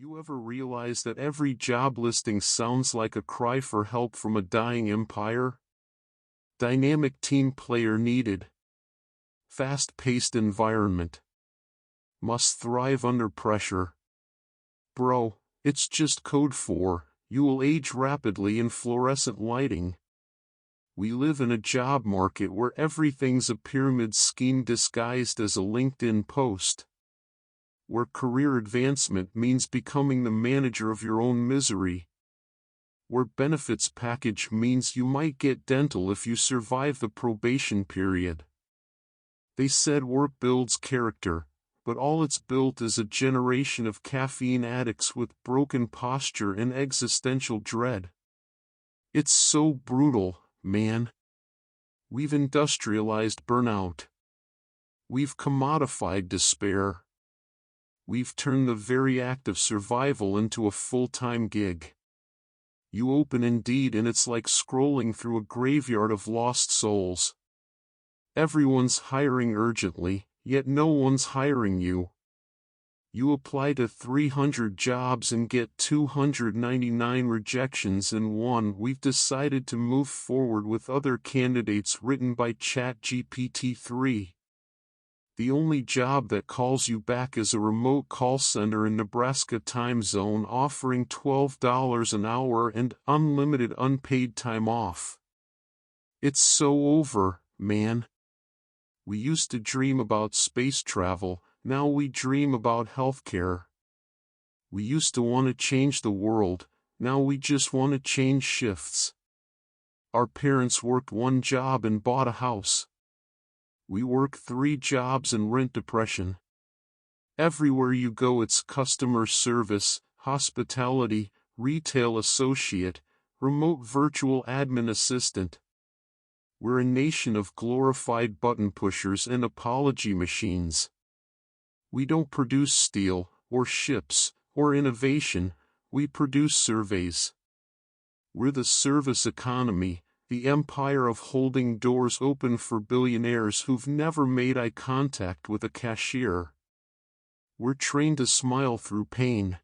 You ever realize that every job listing sounds like a cry for help from a dying empire? Dynamic team player needed. Fast-paced environment. Must thrive under pressure. Bro, it's just code for, you will age rapidly in fluorescent lighting. We live in a job market where everything's a pyramid scheme disguised as a LinkedIn post. Where career advancement means becoming the manager of your own misery. Where benefits package means you might get dental if you survive the probation period. They said work builds character, but all it's built is a generation of caffeine addicts with broken posture and existential dread. It's so brutal, man. We've industrialized burnout. We've commodified despair. We've turned the very act of survival into a full-time gig. You open Indeed and it's like scrolling through a graveyard of lost souls. Everyone's hiring urgently, yet no one's hiring you. You apply to 300 jobs and get 299 rejections in one. We've decided to move forward with other candidates written by ChatGPT-3. The only job that calls you back is a remote call center in Nebraska time zone offering $12 an hour and unlimited unpaid time off. It's so over, man. We used to dream about space travel, now we dream about healthcare. We used to want to change the world, now we just want to change shifts. Our parents worked one job and bought a house. We work 3 jobs and rent depression. Everywhere you go it's customer service, hospitality, retail associate, remote virtual admin assistant. We're a nation of glorified button pushers and apology machines. We don't produce steel, or ships, or innovation, we produce surveys. We're the service economy, the empire of holding doors open for billionaires who've never made eye contact with a cashier. We're trained to smile through pain.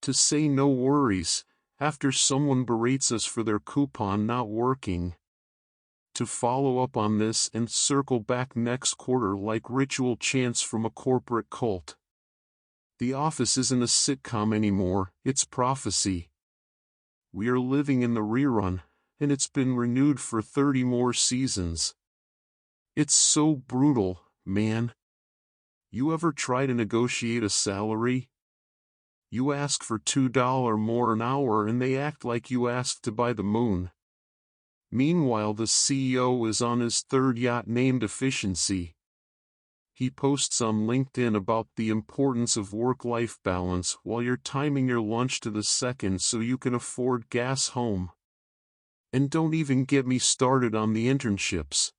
To say no worries, after someone berates us for their coupon not working. To follow up on this and circle back next quarter like ritual chants from a corporate cult. The Office isn't a sitcom anymore, it's prophecy. We are living in the rerun, and it's been renewed for 30 more seasons. It's so brutal, man. You ever try to negotiate a salary? You ask for $2 more an hour and they act like you asked to buy the moon. Meanwhile, the CEO is on his 3rd yacht named Efficiency. He posts on LinkedIn about the importance of work-life balance while you're timing your lunch to the second so you can afford gas home. And don't even get me started on the internships.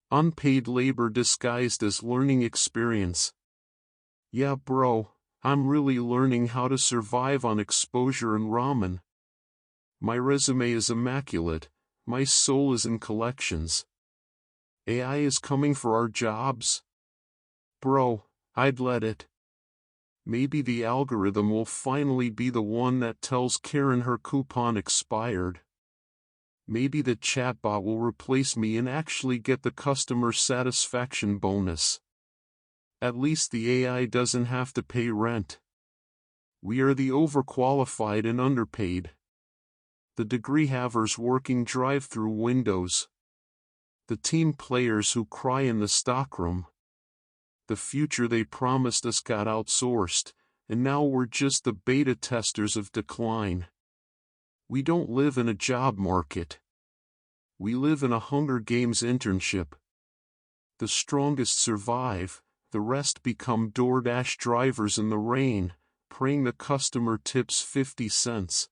Unpaid labor disguised as learning experience. Yeah, bro, I'm really learning how to survive on exposure and ramen. My resume is immaculate. My soul is in collections. AI is coming for our jobs? Bro, I'd let it. Maybe the algorithm will finally be the one that tells Karen her coupon expired. Maybe the chatbot will replace me and actually get the customer satisfaction bonus. At least the AI doesn't have to pay rent. We are the overqualified and underpaid. The degree havers working drive-through windows. The team players who cry in the stockroom. The future they promised us got outsourced, and now we're just the beta testers of decline. We don't live in a job market. We live in a Hunger Games internship. The strongest survive, the rest become DoorDash drivers in the rain, praying the customer tips 50 cents.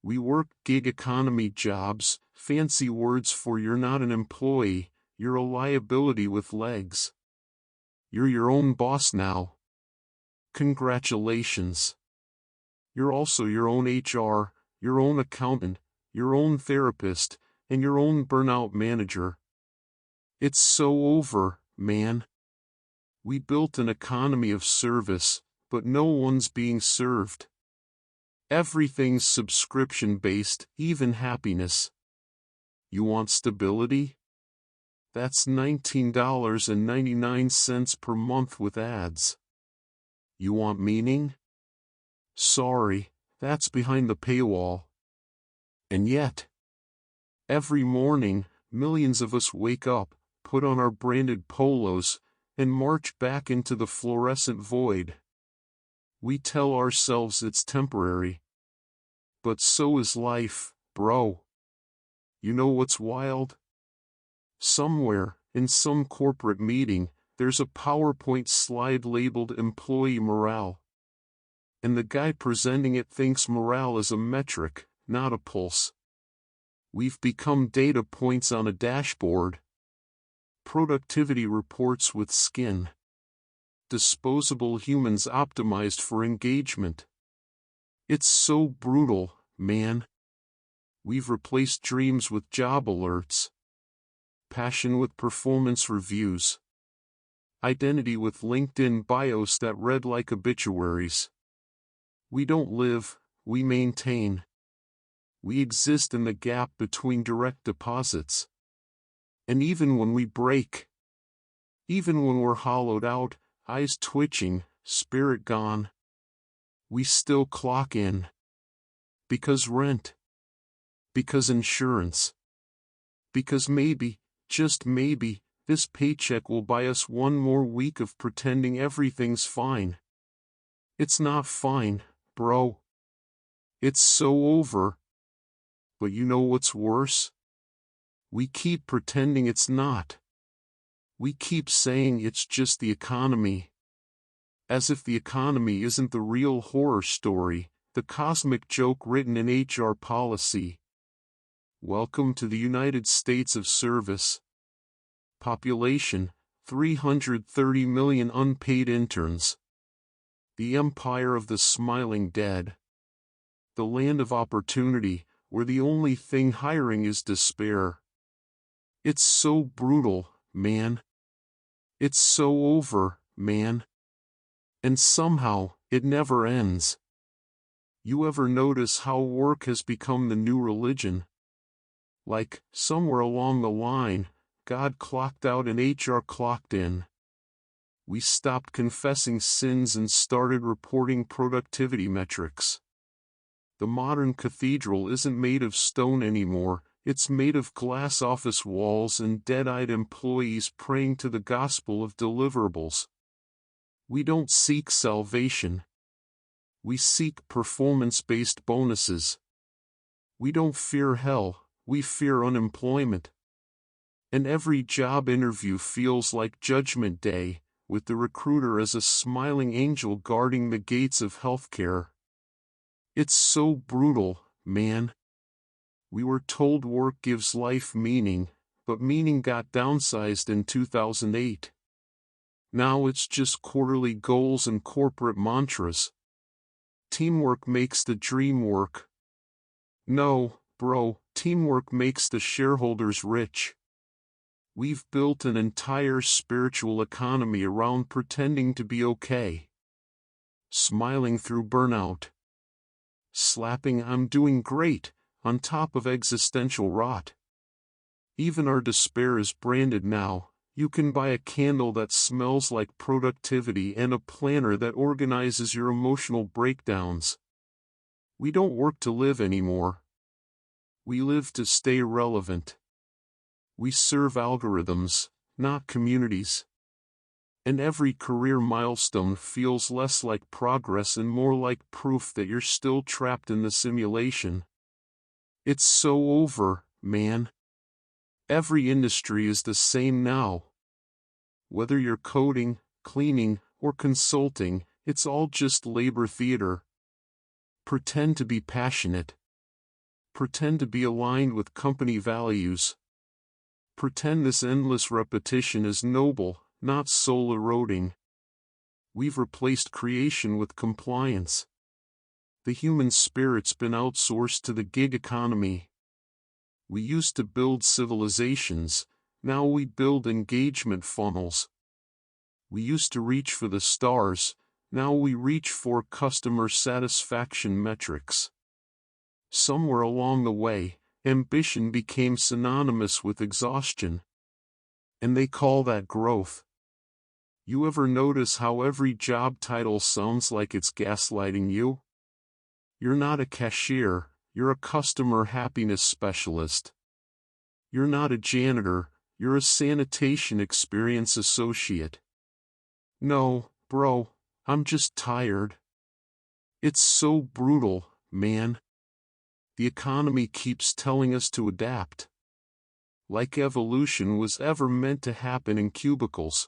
We work gig economy jobs, fancy words for you're not an employee, you're a liability with legs. You're your own boss now. Congratulations. You're also your own HR, your own accountant, your own therapist, and your own burnout manager. It's so over, man. We built an economy of service, but no one's being served. Everything's subscription-based, even happiness. You want stability? That's $19.99 per month with ads. You want meaning? Sorry, that's behind the paywall. And yet, every morning, millions of us wake up, put on our branded polos, and march back into the fluorescent void. We tell ourselves it's temporary. But so is life, bro. You know what's wild? Somewhere, in some corporate meeting, there's a PowerPoint slide labeled Employee Morale. And the guy presenting it thinks morale is a metric, not a pulse. We've become data points on a dashboard. Productivity reports with skin. Disposable humans optimized for engagement. It's so brutal, man. We've replaced dreams with job alerts. Passion with performance reviews. Identity with LinkedIn bios that read like obituaries. We don't live, we maintain. We exist in the gap between direct deposits. And even when we break, even when we're hollowed out, eyes twitching, spirit gone, we still clock in. Because rent. Because insurance. Because maybe, just maybe, this paycheck will buy us one more week of pretending everything's fine. It's not fine, bro. It's so over. But you know what's worse? We keep pretending it's not. We keep saying it's just the economy. As if the economy isn't the real horror story, the cosmic joke written in HR policy. Welcome to the United States of Service. Population, 330 million unpaid interns. The empire of the smiling dead. The land of opportunity, where the only thing hiring is despair. It's so brutal, man. It's so over, man. And somehow, it never ends. You ever notice how work has become the new religion? Like, somewhere along the line, God clocked out and HR clocked in. We stopped confessing sins and started reporting productivity metrics. The modern cathedral isn't made of stone anymore, it's made of glass office walls and dead-eyed employees praying to the gospel of deliverables. We don't seek salvation. We seek performance-based bonuses. We don't fear hell, we fear unemployment. And every job interview feels like Judgment Day, with the recruiter as a smiling angel guarding the gates of healthcare. It's so brutal, man. We were told work gives life meaning, but meaning got downsized in 2008. Now it's just quarterly goals and corporate mantras. Teamwork makes the dream work. No, bro, teamwork makes the shareholders rich. We've built an entire spiritual economy around pretending to be okay. Smiling through burnout. Slapping "I'm doing great" on top of existential rot. Even our despair is branded now. You can buy a candle that smells like productivity and a planner that organizes your emotional breakdowns. We don't work to live anymore. We live to stay relevant. We serve algorithms, not communities. And every career milestone feels less like progress and more like proof that you're still trapped in the simulation. It's so over, man. Every industry is the same now. Whether you're coding, cleaning, or consulting, it's all just labor theater. Pretend to be passionate. Pretend to be aligned with company values. Pretend this endless repetition is noble, not soul-eroding. We've replaced creation with compliance. The human spirit's been outsourced to the gig economy. We used to build civilizations, now we build engagement funnels. We used to reach for the stars, Now we reach for customer satisfaction metrics. Somewhere along the way, ambition became synonymous with exhaustion. And they call that growth. You ever notice how every job title sounds like it's gaslighting you? You're not a cashier, you're a customer happiness specialist. You're not a janitor, you're a sanitation experience associate. No, bro, I'm just tired. It's so brutal, man. The economy keeps telling us to adapt. Like evolution was ever meant to happen in cubicles.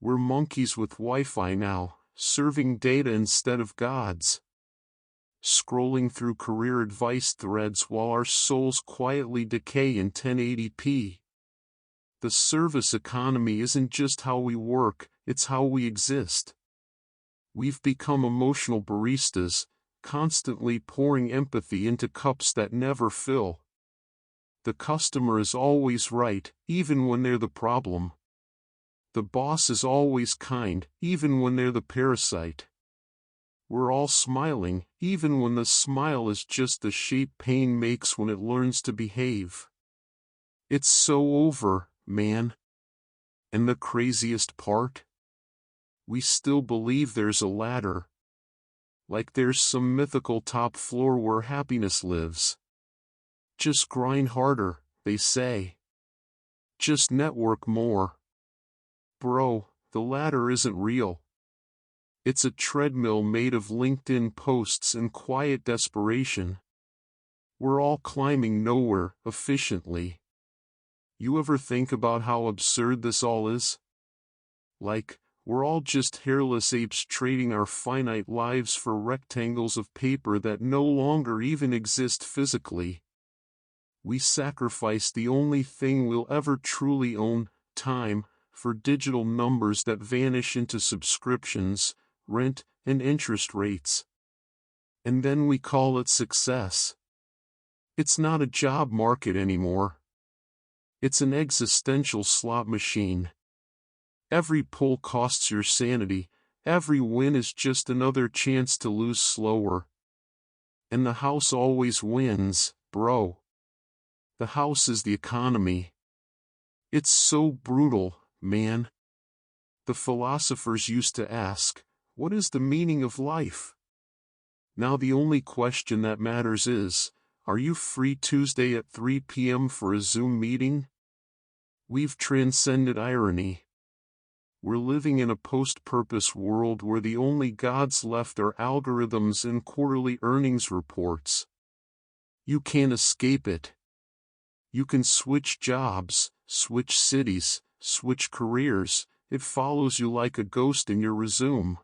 We're monkeys with Wi-Fi now, serving data instead of gods. Scrolling through career advice threads while our souls quietly decay in 1080p. The service economy isn't just how we work, it's how we exist. We've become emotional baristas, constantly pouring empathy into cups that never fill. The customer is always right, even when they're the problem. The boss is always kind, even when they're the parasite. We're all smiling, even when the smile is just the shape pain makes when it learns to behave. It's so over, man. And the craziest part? We still believe there's a ladder. Like there's some mythical top floor where happiness lives. Just grind harder, they say. Just network more. Bro, the ladder isn't real. It's a treadmill made of LinkedIn posts and quiet desperation. We're all climbing nowhere, efficiently. You ever think about how absurd this all is? Like, we're all just hairless apes trading our finite lives for rectangles of paper that no longer even exist physically. We sacrifice the only thing we'll ever truly own, time, for digital numbers that vanish into subscriptions, rent, and interest rates. And then we call it success. It's not a job market anymore. It's an existential slot machine. Every pull costs your sanity, every win is just another chance to lose slower. And the house always wins, bro. The house is the economy. It's so brutal, man. The philosophers used to ask, what is the meaning of life? Now the only question that matters is, are you free Tuesday at 3 p.m. for a Zoom meeting? We've transcended irony. We're living in a post-purpose world where the only gods left are algorithms and quarterly earnings reports. You can't escape it. You can switch jobs, switch cities, switch careers, it follows you like a ghost in your resume.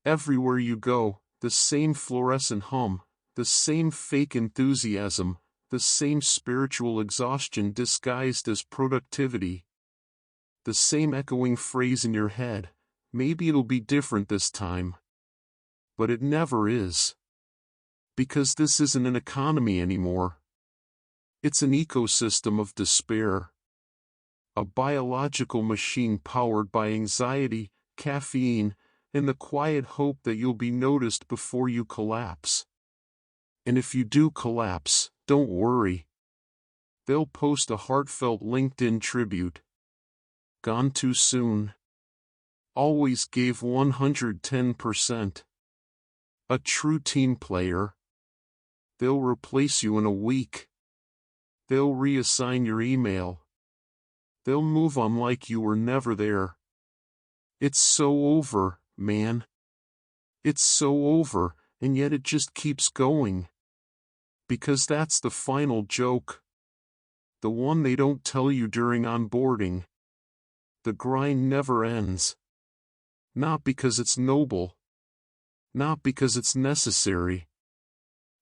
Everywhere you go, the same fluorescent hum, the same fake enthusiasm, the same spiritual exhaustion disguised as productivity. The same echoing phrase in your head, maybe it'll be different this time. But it never is. Because this isn't an economy anymore. It's an ecosystem of despair. A biological machine powered by anxiety, caffeine, and the quiet hope that you'll be noticed before you collapse. And if you do collapse, don't worry. They'll post a heartfelt LinkedIn tribute. Gone too soon. Always gave 110%. A true team player. They'll replace you in a week. They'll reassign your email. They'll move on like you were never there. It's so over, man. It's so over, and yet it just keeps going. Because that's the final joke. The one they don't tell you during onboarding. The grind never ends. Not because it's noble. Not because it's necessary.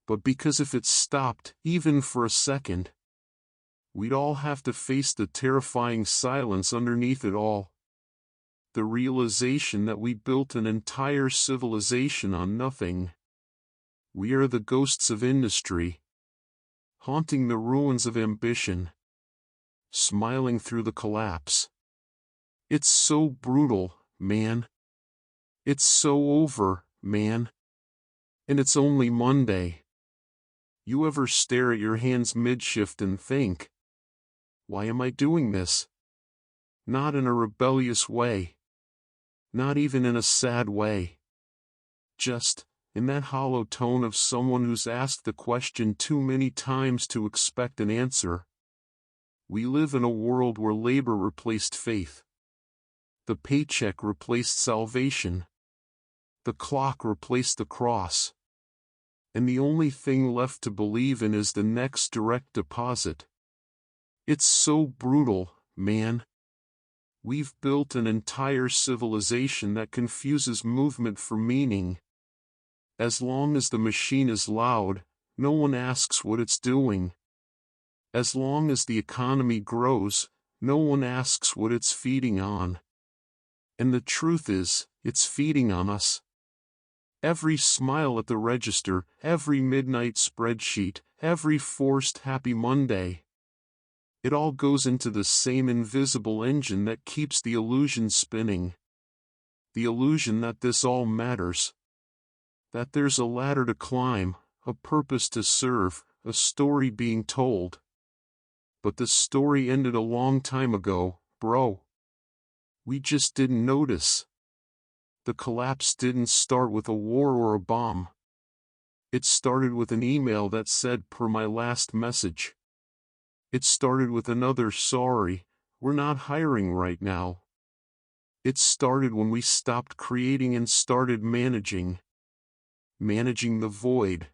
But because if it stopped, even for a second, we'd all have to face the terrifying silence underneath it all. The realization that we built an entire civilization on nothing. We are the ghosts of industry. Haunting the ruins of ambition. Smiling through the collapse. It's so brutal, man. It's so over, man. And it's only Monday. You ever stare at your hands mid-shift and think, why am I doing this? Not in a rebellious way. Not even in a sad way. Just, in that hollow tone of someone who's asked the question too many times to expect an answer. We live in a world where labor replaced faith. The paycheck replaced salvation. The clock replaced the cross. And the only thing left to believe in is the next direct deposit. It's so brutal, man. We've built an entire civilization that confuses movement for meaning. As long as the machine is loud, no one asks what it's doing. As long as the economy grows, no one asks what it's feeding on. And the truth is, it's feeding on us. Every smile at the register, every midnight spreadsheet, every forced happy Monday. It all goes into the same invisible engine that keeps the illusion spinning. The illusion that this all matters. That there's a ladder to climb, a purpose to serve, a story being told. But the story ended a long time ago, bro. We just didn't notice. The collapse didn't start with a war or a bomb. It started with an email that said, per my last message. It started with another sorry, we're not hiring right now. It started when we stopped creating and started managing. Managing the void.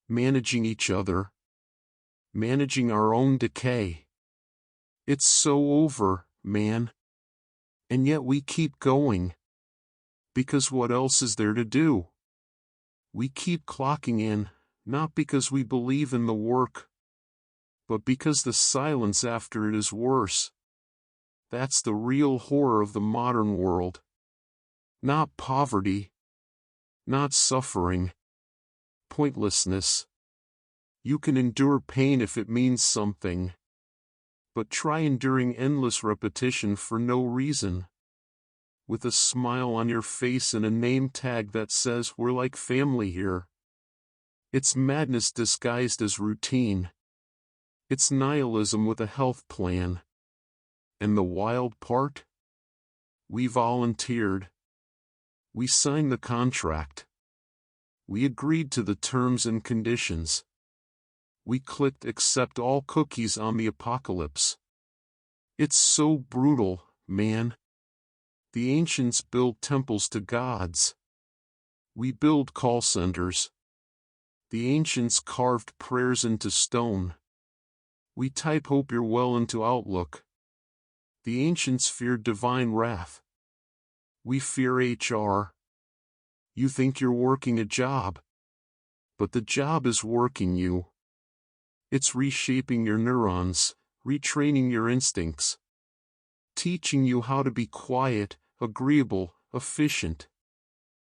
Managing each other. Managing our own decay. It's so over, man. And yet we keep going. Because what else is there to do? We keep clocking in, not because we believe in the work, but because the silence after it is worse. That's the real horror of the modern world. Not poverty. Not suffering. Pointlessness. You can endure pain if it means something. But try enduring endless repetition for no reason. With a smile on your face and a name tag that says we're like family here. It's madness disguised as routine. It's nihilism with a health plan. And the wild part? We volunteered. We signed the contract. We agreed to the terms and conditions. We clicked accept all cookies on the apocalypse. It's so brutal, man. The ancients built temples to gods. We build call centers. The ancients carved prayers into stone. We type hope you're well into Outlook. The ancients feared divine wrath. We fear HR. You think you're working a job. But the job is working you. It's reshaping your neurons, retraining your instincts. Teaching you how to be quiet, agreeable, efficient.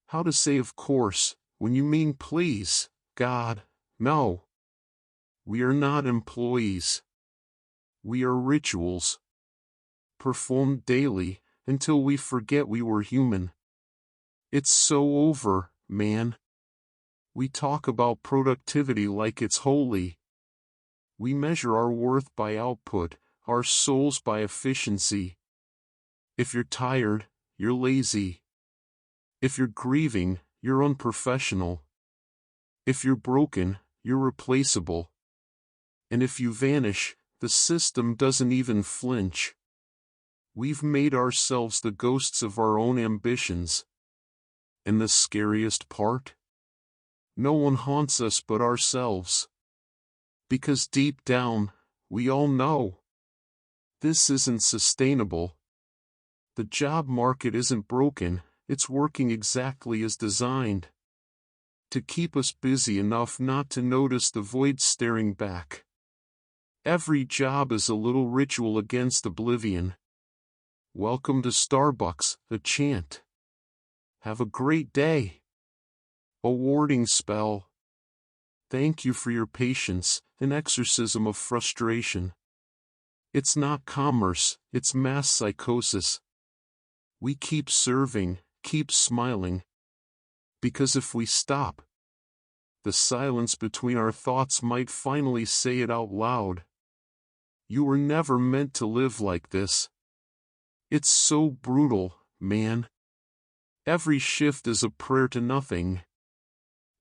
How to say of course, when you mean please, God, no. We are not employees. We are rituals. Performed daily, until we forget we were human. It's so over, man. We talk about productivity like it's holy. We measure our worth by output, our souls by efficiency. If you're tired, you're lazy. If you're grieving, you're unprofessional. If you're broken, you're replaceable. And if you vanish, the system doesn't even flinch. We've made ourselves the ghosts of our own ambitions. And the scariest part? No one haunts us but ourselves. Because deep down, we all know. This isn't sustainable. The job market isn't broken, it's working exactly as designed. To keep us busy enough not to notice the void staring back. Every job is a little ritual against oblivion. Welcome to Starbucks, a chant. Have a great day. A warning spell. Thank you for your patience, an exorcism of frustration. It's not commerce, it's mass psychosis. We keep serving, keep smiling. Because if we stop, the silence between our thoughts might finally say it out loud. You were never meant to live like this. It's so brutal, man. Every shift is a prayer to nothing.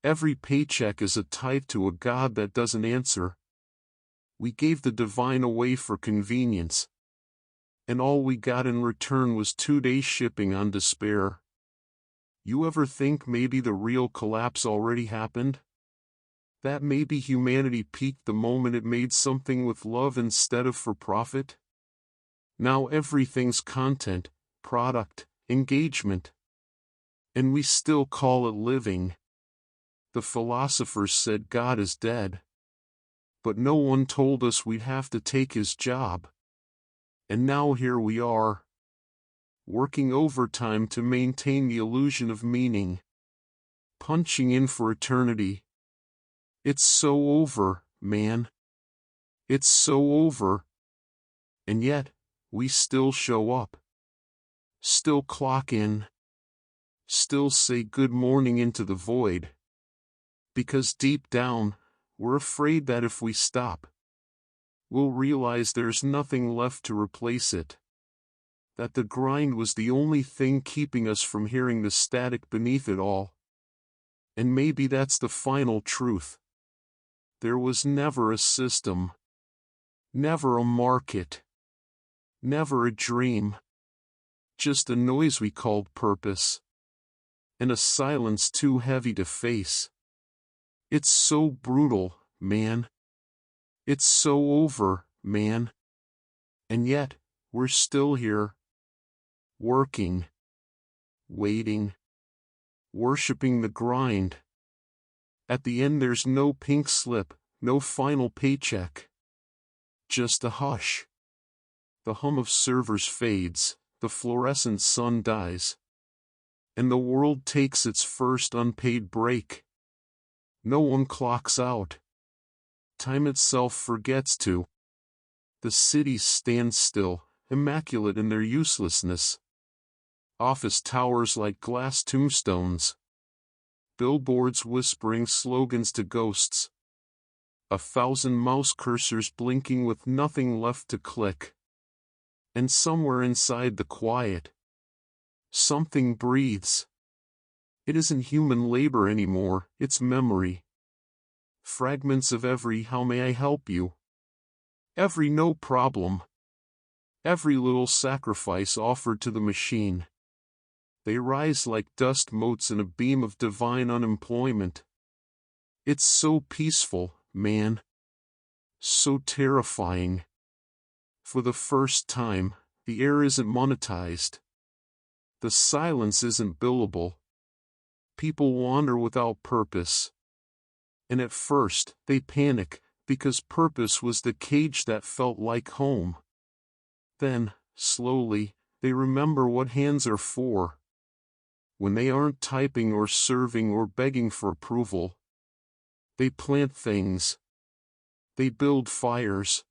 Every paycheck is a tithe to a God that doesn't answer. We gave the divine away for convenience, and all we got in return was 2 days shipping on despair. You ever think maybe the real collapse already happened? That maybe humanity peaked the moment it made something with love instead of for profit? Now everything's content, product, engagement. And we still call it living. The philosophers said God is dead. But no one told us we'd have to take his job. And now here we are, working overtime to maintain the illusion of meaning, punching in for eternity. It's so over, man. It's so over. And yet, we still show up. Still clock in. Still say good morning into the void. Because deep down, we're afraid that if we stop, we'll realize there's nothing left to replace it. That the grind was the only thing keeping us from hearing the static beneath it all. And maybe that's the final truth. There was never a system. Never a market. Never a dream. Just a noise we called purpose. And a silence too heavy to face. It's so brutal, man. It's so over, man. And yet, we're still here. Working. Waiting. Worshipping the grind. At the end there's no pink slip, no final paycheck. Just a hush. The hum of servers fades, the fluorescent sun dies. And the world takes its first unpaid break. No one clocks out. Time itself forgets to. The cities stand still, immaculate in their uselessness. Office towers like glass tombstones. Billboards whispering slogans to ghosts. 1,000 mouse cursors blinking with nothing left to click. And somewhere inside the quiet, something breathes. It isn't human labor anymore, it's memory. Fragments of every "how may I help you?" Every "no problem." Every little sacrifice offered to the machine. They rise like dust motes in a beam of divine unemployment. It's so peaceful, man. So terrifying. For the first time, the air isn't monetized. The silence isn't billable. People wander without purpose. And at first, they panic, because purpose was the cage that felt like home. Then, slowly, they remember what hands are for. When they aren't typing or serving or begging for approval, they plant things. They build fires.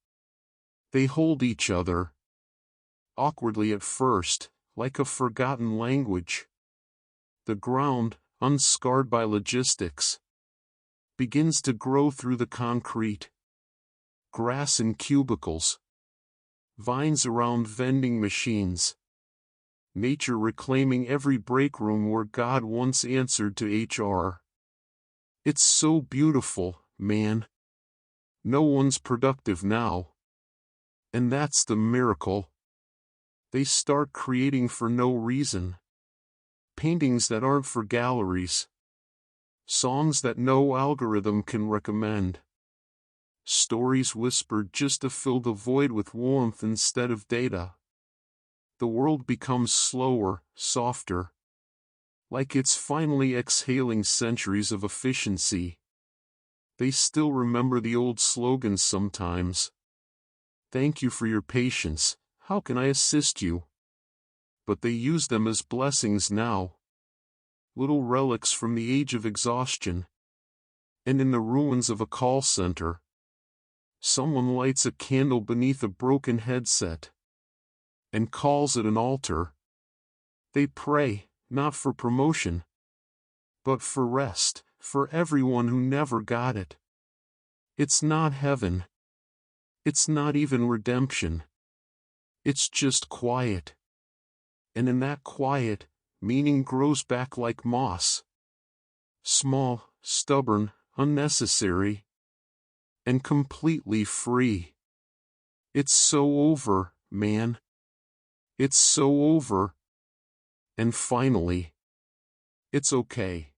They hold each other. Awkwardly at first, like a forgotten language. The ground, unscarred by logistics, begins to grow through the concrete. Grass in cubicles. Vines around vending machines. Nature reclaiming every break room where God once answered to HR. It's so beautiful, man. No one's productive now. And that's the miracle. They start creating for no reason. Paintings that aren't for galleries. Songs that no algorithm can recommend. Stories whispered just to fill the void with warmth instead of data. The world becomes slower, softer. Like it's finally exhaling centuries of efficiency. They still remember the old slogans sometimes. Thank you for your patience, how can I assist you? But they use them as blessings now. Little relics from the age of exhaustion. And in the ruins of a call center, someone lights a candle beneath a broken headset and calls it an altar. They pray, not for promotion, but for rest, for everyone who never got it. It's not heaven. It's not even redemption. It's just quiet. And in that quiet, meaning grows back like moss. Small, stubborn, unnecessary, and completely free. It's so over, man. It's so over. And finally, it's okay.